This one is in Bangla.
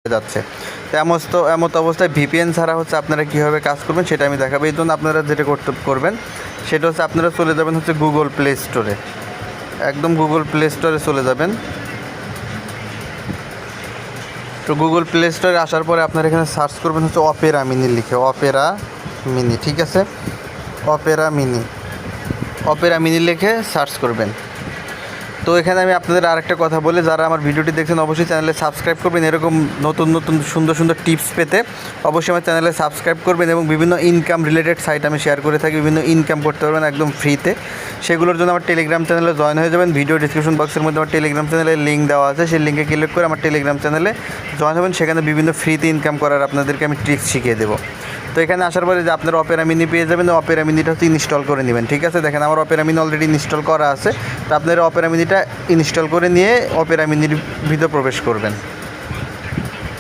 যাচ্ছে। তো এমত অবস্থায় ভিপিএন ছাড়া হচ্ছে আপনারা কীভাবে কাজ করবেন সেটা আমি দেখাবো। এই জন্য আপনারা যেটা করবেন সেটা হচ্ছে আপনারা চলে যাবেন হচ্ছে গুগল প্লে স্টোরে, একদম গুগল প্লে স্টোরে চলে যাবেন। তো গুগল প্লে স্টোরে আসার পরে আপনারা এখানে সার্চ করবেন হচ্ছে অপেরা মিনি লিখে, অপেরা মিনি, ঠিক আছে, অপেরা মিনি লিখে সার্চ করবেন। তো এখানে আমি আপনাদের আরেকটা কথা বলি, যারা আমার ভিডিওটি দেখছেন অবশ্যই চ্যানেলে সাবস্ক্রাইব করবেন। এরকম নতুন নতুন সুন্দর সুন্দর টিপস পেতে অবশ্যই আমার চ্যানেলে সাবস্ক্রাইব করবেন। এবং বিভিন্ন ইনকাম রিলেটেড সাইট আমি শেয়ার করে থাকি, বিভিন্ন ইনকাম করতে পারবেন একদম ফ্রিতে। সেগুলোর জন্য আমার টেলিগ্রাম চ্যানেলে জয়েন হয়ে যাবেন। ভিডিও ডিসক্রিপশন বক্সের মধ্যে আমার টেলিগ্রাম চ্যানেলের লিঙ্ক দেওয়া আছে, সেই লিঙ্কে ক্লিক করে আমার টেলিগ্রাম চ্যানেলে জয়েন হবেন। সেখানে বিভিন্ন ফ্রিতে ইনকাম করার আপনাদেরকে আমি ট্রিক্স শিখিয়ে দেবো। তো এখানে আসার পরে যে আপনারা অপেরা মিনি পেয়ে যাবেন, অপেরা মিনিটা হচ্ছে ইনস্টল করে নেবেন, ঠিক আছে। দেখেন আমার অপেরা মিনি অলরেডি ইনস্টল করা আছে। তো আপনারা অপেরা মিনিটা ইনস্টল করে নিয়ে অপেরা মিনির ভিতরে প্রবেশ করবেন।